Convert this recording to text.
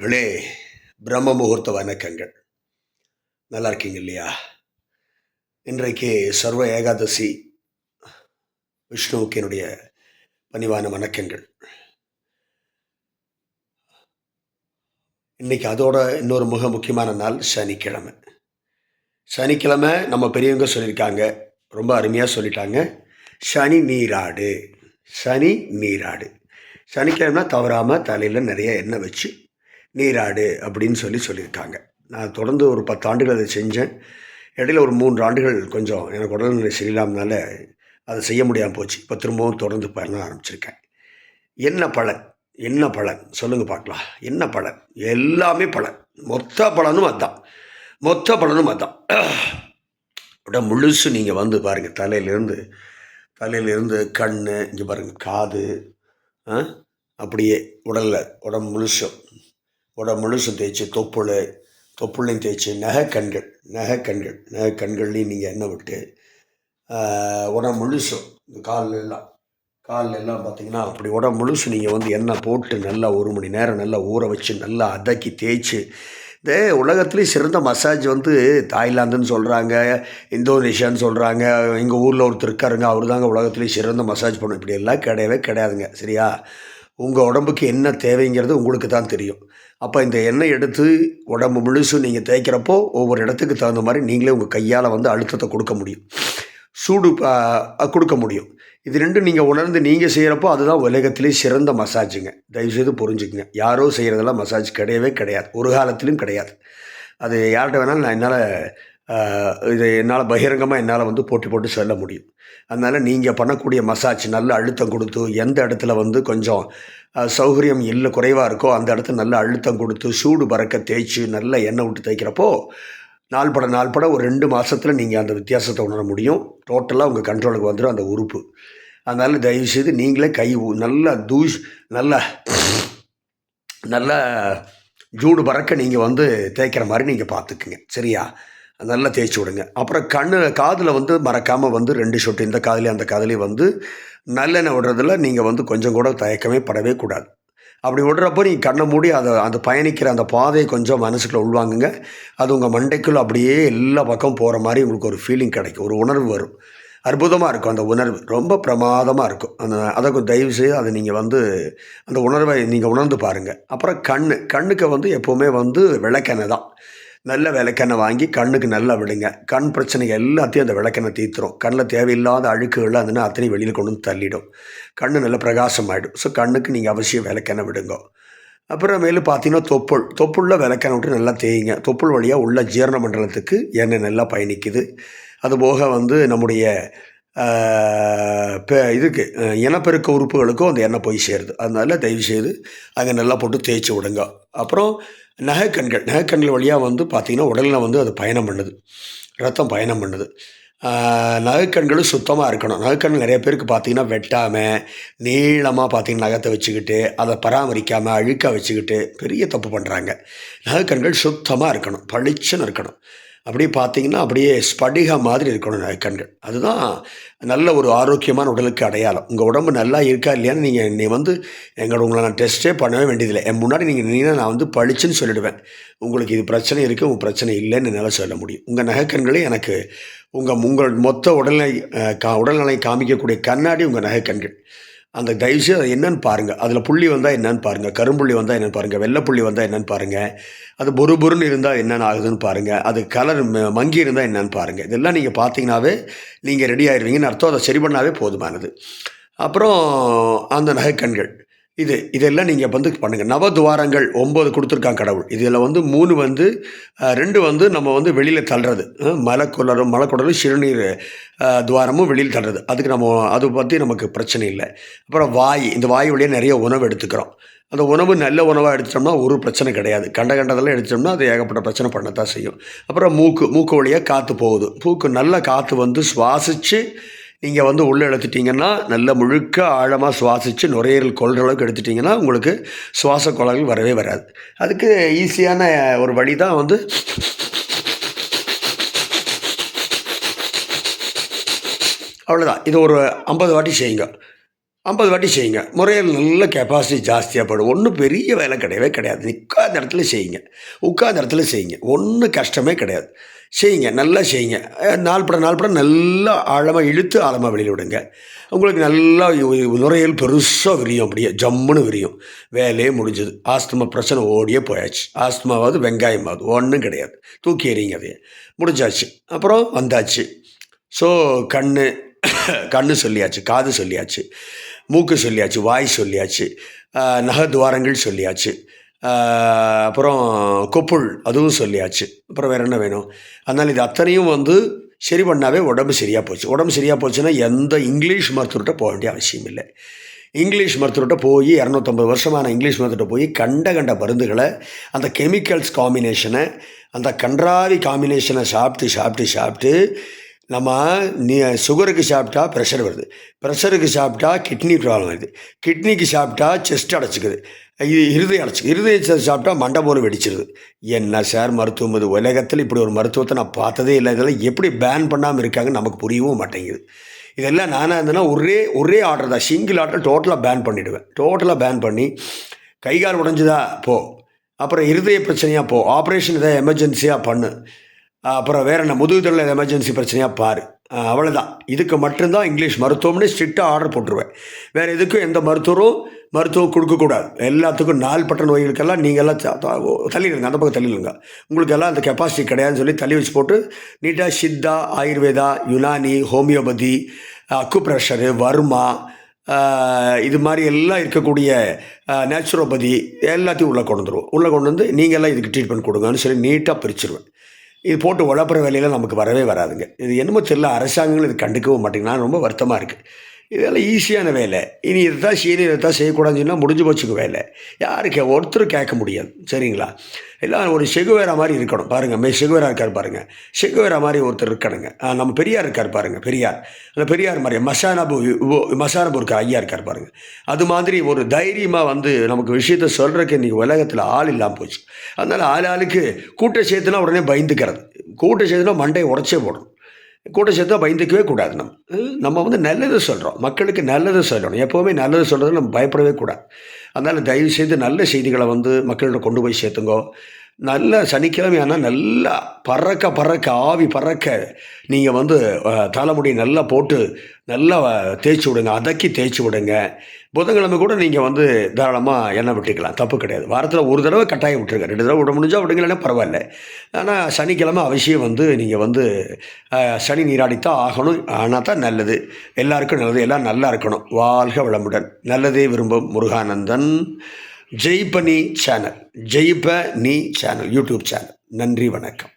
களே பிரம்ம முகூர்த்த வணக்கங்கள். நல்லா இருக்கீங்க இல்லையா? இன்றைக்கு சர்வ ஏகாதசி. விஷ்ணுவுக்கு என்னுடைய பணிவான வணக்கங்கள். இன்னைக்கு அதோட இன்னொரு மிக முக்கியமான நாள் சனிக்கிழமை. சனிக்கிழமை நம்ம பெரியவங்க சொல்லியிருக்காங்க, ரொம்ப அருமையாக சொல்லிட்டாங்க. சனி நீராடு, சனி நீராடு. சனிக்கிழமை தவறாமல் தலையில் நிறைய எண்ணெய் வச்சு நீராடு அப்படின்னு சொல்லியிருக்காங்க. நான் தொடர்ந்து ஒரு 10 ஆண்டுகள் அதை செஞ்சேன். இடையில ஒரு 3 ஆண்டுகள் கொஞ்சம் எனக்கு உடல்நிலை சரியில்லாமனால அதை செய்ய முடியாமல் போச்சு. இப்போ திரும்பவும் தொடர்ந்து பண்ண ஆரம்பிச்சிருக்கேன். என்ன பலன், என்ன பலன் சொல்லுங்கள் பார்க்கலாம். என்ன பலன்? எல்லாமே பலன். மொத்த பலனும் அதுதான், மொத்த பலனும் அதுதான். உடம்பு முழுசு நீங்கள் வந்து பாருங்கள், தலையிலேருந்து கண், இங்கே பாருங்கள் காது, அப்படியே உடம்பு முழுசும் தேய்ச்சி தொப்புளையும் தேய்ச்சி நகக்கண்கள்லையும் நீங்கள் எண்ணெய் விட்டு உடம்பு முழுசும் இந்த காலில் எல்லாம் பார்த்தீங்கன்னா அப்படி உடம்பு முழுசு நீங்கள் வந்து எண்ணெய் போட்டு நல்லா 1 மணி நேரம் நல்லா ஊற வச்சு நல்லா அதக்கி தேய்ச்சி. இந்த உலகத்துலேயும் சிறந்த மசாஜ் வந்து தாய்லாந்துன்னு சொல்கிறாங்க, இந்தோனேஷியான்னு சொல்கிறாங்க. எங்கள் ஊரில் ஒருத்தர் இருக்காருங்க, அவர் தாங்க உலகத்துலேயும் சிறந்த மசாஜ் பண்ணும். இப்படி எல்லாம் கிடையவே கிடையாதுங்க. சரியா? உங்கள் உடம்புக்கு என்ன தேவைங்கிறது உங்களுக்கு தான் தெரியும். அப்போ இந்த எண்ணெய் எடுத்து உடம்பு முழுசும் நீங்கள் தேய்க்கிறப்போ ஒவ்வொரு இடத்துக்கு தகுந்த மாதிரி நீங்களே உங்கள் கையால் வந்து அழுத்தத்தை கொடுக்க முடியும், சூடு கொடுக்க முடியும். இது ரெண்டும் நீங்கள் உணர்ந்து நீங்கள் செய்கிறப்போ அதுதான் உலகத்திலே சிறந்த மசாஜுங்க. தயவுசெய்து புரிஞ்சுக்குங்க. யாரோ செய்கிறதெல்லாம் மசாஜ் கிடையவே கிடையாது, ஒரு காலத்திலும் கிடையாது. அது யார்கிட்ட வேணாலும் என்னால் பகிரங்கமாக என்னால் வந்து போட்டு சொல்ல முடியும். அதனால் நீங்கள் பண்ணக்கூடிய மசாஜ் நல்ல அழுத்தம் கொடுத்து, எந்த இடத்துல வந்து கொஞ்சம் சௌகரியம் இல்லை குறைவாக இருக்கோ அந்த இடத்துல நல்ல அழுத்தம் கொடுத்து சூடு பறக்க தேய்ச்சி நல்லா எண்ணெய் விட்டு தேய்க்கிறப்போ நாள் பட ஒரு 2 மாதத்தில் நீங்கள் அந்த வித்தியாசத்தை உணர முடியும். டோட்டலாக உங்கள் கண்ட்ரோலுக்கு வந்துடும் அந்த உறுப்பு. அதனால் தயவுசெய்து நீங்களே நல்லா ஜூடு பறக்க நீங்கள் வந்து தேய்க்கிற மாதிரி நீங்கள் பார்த்துக்குங்க. சரியா? நல்லா தேய்ச்சி விடுங்க. அப்புறம் காதில் வந்து மறக்காமல் வந்து 2 சொட்டு இந்த காதுலேயும் அந்த காதுலேயும் வந்து நல்லெண்ணெய் விடுறதில் நீங்கள் வந்து கொஞ்சம் கூட தயக்கமே படவே கூடாது. அப்படி விடுறப்போ நீங்கள் கண்ணை மூடி அந்த பயணிக்கிற அந்த பாதையை கொஞ்சம் மனசுக்குள்ளே உள்வாங்குங்க. அது உங்கள் மண்டைக்குள்ளே அப்படியே எல்லா பக்கம் போகிற மாதிரி உங்களுக்கு ஒரு ஃபீலிங் கிடைக்கும், ஒரு உணர்வு வரும். அற்புதமாக இருக்கும் அந்த உணர்வு, ரொம்ப பிரமாதமாக இருக்கும். அதை தயவுசெய்து அதை நீங்கள் வந்து அந்த உணர்வை நீங்கள் உணர்ந்து பாருங்கள். அப்புறம் கண்ணுக்கு வந்து எப்போவுமே வந்து விளக்கெண்ணெய் தான். நல்ல விளக்கெண்ணெய் வாங்கி கண்ணுக்கு நல்லா விடுங்க. கண் பிரச்சனைகள் எல்லாத்தையும் அந்த விளக்கெண்ணெய் தீர்த்துரும். கண்ணில் தேவையில்லாத அழுக்குகள் அதுனா அத்தனையும் வெளியில் கொண்டு வந்து தள்ளிடும். கண் நல்ல பிரகாசம் ஆகிடும். ஸோ கண்ணுக்கு நீங்கள் அவசியம் விளக்கெண்ணெய் விடுங்க. அப்புறமேலு பார்த்தீங்கன்னா தொப்புளில் விளக்கெண்ணெய் விட்டு நல்லா தேய்ங்க. தொப்புள் வழியாக உள்ள ஜீரண மண்டலத்துக்கு எண்ணெய் நல்லா பயணிக்குது. அதுபோக வந்து நம்முடைய இனப்பெருக்க உறுப்புகளுக்கும் அந்த எண்ணெய் போய் சேருது. அதனால தயவுசெய்து அங்கே நல்லா போட்டு தேய்ச்சி விடுங்க. அப்புறம் நகைக்கண்கள் வழியாக வந்து பார்த்திங்கன்னா உடலில் வந்து அது பயணம் பண்ணுது, ரத்தம் பயணம் பண்ணுது. நகைக்கண்களும் சுத்தமாக இருக்கணும். நகைக்கண்கள் நிறைய பேருக்கு பார்த்திங்கன்னா வெட்டாமல் நீளமாக பார்த்திங்கன்னா நகத்தை வச்சுக்கிட்டு அதை பராமரிக்காமல் அழுக்காக வச்சுக்கிட்டு பெரிய தப்பு பண்ணுறாங்க. நகைக்கண்கள் சுத்தமாக இருக்கணும், பளிச்சுன்னு இருக்கணும். அப்படியே பார்த்திங்கன்னா அப்படியே ஸ்படிக மாதிரி இருக்கணும் நகைக்கண்கள். அதுதான் நல்ல ஒரு ஆரோக்கியமான உடலுக்கு அடையாளம். உங்கள் உடம்பு நல்லா இருக்கா இல்லையான்னு நீ வந்து உங்களை நான் டெஸ்ட்டே பண்ணவே வேண்டியதில்லை. என் முன்னாடி நீங்கள் நின்னா நான் வந்து பளிச்சுன்னு சொல்லிவிடுவேன். உங்களுக்கு இது பிரச்சனை இருக்குது, உங்கள் பிரச்சனை இல்லைன்னு என்னால் சொல்ல முடியும். உங்கள் நகைக்கண்களே எனக்கு உங்கள் மொத்த உடல்நிலை காமிக்கக்கூடிய கண்ணாடி உங்கள் நகைக்கண்கள். அந்த தயவுசெய்து அது என்னென்னு பாருங்கள். அதில் புள்ளி வந்தால் என்னென்னு பாருங்கள், கரும்புள்ளி வந்தால் என்னென்னு பாருங்கள், வெள்ளைப்புள்ளி வந்தால் என்னென்னு பாருங்கள், அது பொறுன்னு இருந்தால் என்னென்ன ஆகுதுன்னு பாருங்கள், அது கலர் மங்கி இருந்தால் என்னென்னு பாருங்கள். இதெல்லாம் நீங்கள் பார்த்தீங்கன்னாவே நீங்கள் ரெடி ஆயிடுவீங்கன்னு அர்த்தம். அதை சரி பண்ணாவே போதுமானது. அப்புறம் அந்த நகைக்கண்கள் இதெல்லாம் நீங்கள் வந்து பண்ணுங்கள். நவதுவாரங்கள் 9 கொடுத்துருக்காங்க கடவுள். இதில் வந்து 3 வந்து 2 வந்து நம்ம வந்து வெளியில் தள்ளுறது, மலைக்குடலும் சிறுநீர் துவாரமும் வெளியில் தள்ளுறது. அதுக்கு அதை பற்றி நமக்கு பிரச்சனை இல்லை. அப்புறம் இந்த வாய் வழியாக நிறைய உணவு எடுத்துக்கிறோம். அந்த உணவு நல்ல உணவாக எடுத்துட்டோம்னா ஒரு பிரச்சனை கிடையாது. கண்டதெல்லாம் எடுத்துட்டோம்னா அது ஏகப்பட்ட பிரச்சனை பண்ணத்தான் செய்யும். அப்புறம் மூக்கு வழியாக காற்று போகுது. நல்ல காற்று வந்து சுவாசித்து நீங்கள் வந்து உள்ளே எடுத்துட்டிங்கன்னா நல்ல முழுக்க ஆழமாக சுவாசித்து நுரையீரல் கொள்கிற அளவுக்கு எடுத்துட்டிங்கன்னா உங்களுக்கு சுவாச கோளாறுகள் வரவே வராது. அதுக்கு ஈஸியான ஒரு வழி தான் வந்து அவ்வளோதான். இது ஒரு 50 வாட்டி செய்யுங்க. 50 வாட்டி செய்யுங்க. முறையில் நல்ல கெப்பாசிட்டி ஜாஸ்தியாக படும். ஒன்றும் பெரிய வேலை கிடையவே கிடையாது. உட்கார்ந்த இடத்துல செய்யுங்க. உட்கார்ந்த இடத்துல செய்யுங்க. ஒன்றும் கஷ்டமே கிடையாது. செய்யுங்க. நல்லா செய்யுங்க. நாள்பட நல்லா ஆழமாக இழுத்து ஆழமாக வெளியில் விடுங்க. உங்களுக்கு நல்லா நுரையீரல் பெருசாக விரியும். அப்படியே ஜம்முன்னு விரியும். வேலையே முடிஞ்சது. ஆஸ்துமா பிரச்சனை ஓடியே போயாச்சு. ஆஸ்துமாவாவது வெங்காயமாவது ஒன்றும் கிடையாது. தூக்கி எறிங்க அதையே. முடிஞ்சாச்சு. அப்புறம் வந்தாச்சு. ஸோ கண்ணு சொல்லியாச்சு, காது சொல்லியாச்சு, மூக்கு சொல்லியாச்சு, வாய் சொல்லியாச்சு, நகத்வாரங்கள் சொல்லியாச்சு, அப்புறம் கொப்புள் அதுவும் சொல்லியாச்சு. அப்புறம் வேறு என்ன வேணும்? அதனால் இது அத்தனையும் வந்து சரி பண்ணாவே உடம்பு சரியாக போச்சு. உடம்பு சரியாக போச்சுன்னா எந்த இங்கிலீஷ் மருத்துவர்கிட்ட போக வேண்டிய அவசியம் இல்லை. இங்கிலீஷ் மருத்துவர்கிட்ட போய் 250 வருஷமான இங்கிலீஷ் மருத்துவர்கிட்ட போய் கண்ட மருந்துகளை, அந்த கெமிக்கல்ஸ் காம்பினேஷனை, அந்த கன்றாவி காம்பினேஷனை சாப்பிட்டு நம்ம சுகருக்கு சாப்பிட்டா ப்ரெஷர் வருது, ப்ரெஷருக்கு சாப்பிட்டா கிட்னி ப்ராப்ளம் வருது, கிட்னிக்கு சாப்பிட்டா செஸ்ட் அடைச்சிக்குது, இருதயத்தை சாப்பிட்டா மண்டபோர் வெடிச்சிருது. என்ன சார் மருத்துவம் இது? உலகத்தில் இப்படி ஒரு மருத்துவத்தை நான் பார்த்ததே இல்லை. இதெல்லாம் எப்படி பேன் பண்ணாமல் இருக்காங்கன்னு நமக்கு புரியவும் மாட்டேங்குது. இதெல்லாம் நானாக இருந்தேன்னா ஒரே ஆர்டர் தான், சிங்கிள் ஆர்டர் டோட்டலாக பேன் பண்ணிவிடுவேன். டோட்டலாக பேன் பண்ணி கைகால் உடஞ்சுதா போ, அப்புறம் இருதய பிரச்சனையாக போ, ஆப்ரேஷன் எதாவது எமர்ஜென்சியாக பண்ணு, அப்புறம் வேறு என்ன முதுகுதலில் எமர்ஜென்சி பிரச்சனையாக பாரு, அவ்வளோதான். இதுக்கு மட்டும்தான் இங்கிலீஷ் மருத்துவம்னு ஸ்ட்ரிக்டாக ஆர்டர் போட்டுருவேன். வேறு எதுக்கும் எந்த மருத்துவம் கொடுக்கக்கூடாது. எல்லாத்துக்கும் நாள்பட்ட நோய்களுக்கெல்லாம் நீங்கள்லாம் தள்ளிடுங்க, அந்த பக்கம் தள்ளிடுங்க. உங்களுக்கெல்லாம் அந்த கெப்பாசிட்டி கிடையாதுன்னு சொல்லி தள்ளி வச்சு போட்டு நீட்டாக சித்தா, ஆயுர்வேதா, யுனானி, ஹோமியோபதி, அக்குப்ரெஷரு, வர்மா, இது மாதிரி எல்லாம் இருக்கக்கூடிய நேச்சுரோபதி எல்லாத்தையும் உள்ளே கொண்டு வந்து நீங்கள்லாம் இதுக்கு ட்ரீட்மெண்ட் கொடுங்கன்னு சொல்லி நீட்டாக பிரிச்சுருவேன். இது போட்டு உழப்புற வேலையில் நமக்கு வரவே வராதுங்க. இது என்னமோ தெரியல, அரசாங்கங்கள் இது கண்டுக்கவும் மாட்டேங்குது. ரொம்ப வருத்தமாக இருக்குது. இதெல்லாம் ஈஸியான வேலை. இனி இதைத்தான் செய்யக்கூடாதுன்னு சொன்னால் முடிஞ்சு போச்சுங்க வேலை. ஒருத்தரும் கேட்க முடியாது. சரிங்களா? எல்லாம் ஒரு செகுவேரா மாதிரி இருக்கணும். பாருங்கள், செகுவேரா இருக்கார் பாருங்கள். செகுவேரா மாதிரி ஒருத்தர் இருக்கணுங்க. நம்ம பெரியார் இருக்கார் பாருங்கள். அந்த பெரியார் மாதிரி மசானபூருக்கு ஐயா இருக்கார் பாருங்கள். அது மாதிரி ஒரு தைரியமாக வந்து நமக்கு விஷயத்த சொல்கிறதுக்கு இன்றைக்கி உலகத்தில் ஆள் இல்லாமல் போச்சு. அதனால் ஆளுக்கு கூட்ட சேர்த்துனா உடனே பயந்துக்கிறது. கூட்ட சேர்த்துனா மண்டையை உடச்சே போடணும். கூட்டம் சேர்த்தா பயந்துக்கவே கூடாது. நம்ம வந்து நல்லது சொல்கிறோம், மக்களுக்கு நல்லது சொல்லணும். எப்போவுமே நல்லது சொல்கிறது நம்ம பயப்படவே கூடாது. அதனால் தயவுசெய்து நல்ல செய்திகளை வந்து மக்கள்கிட்ட கொண்டு போய் சேர்த்துங்கோ. நல்ல சனிக்கிழமை ஆனால் நல்லா பறக்க ஆவி பறக்க நீங்கள் வந்து தலைமுடி நல்லா போட்டு நல்லா தேய்ச்சி விடுங்க, அதக்கி தேய்ச்சி விடுங்க. புதன்கிழமை கூட நீங்கள் வந்து தாராளமாக எண்ணெய் விட்டுக்கலாம், தப்பு கிடையாது. வாரத்தில் ஒரு தடவை கட்டாயம் விட்டுருங்க, 2 தடவை விட முடிஞ்சால் விடுங்களேன்னா பரவாயில்ல. ஆனால் சனிக்கிழமை அவசியம் வந்து நீங்கள் வந்து சனி நீராடித்தான் ஆகணும். ஆனால் தான் நல்லது, எல்லாருக்கும் நல்லது, எல்லாம் நல்லா இருக்கணும். வாழ்க வளமுடன். நல்லதே விரும்பும் முருகானந்தன். ஜெய்ப நீ சேனல், யூடியூப் சேனல். நன்றி, வணக்கம்.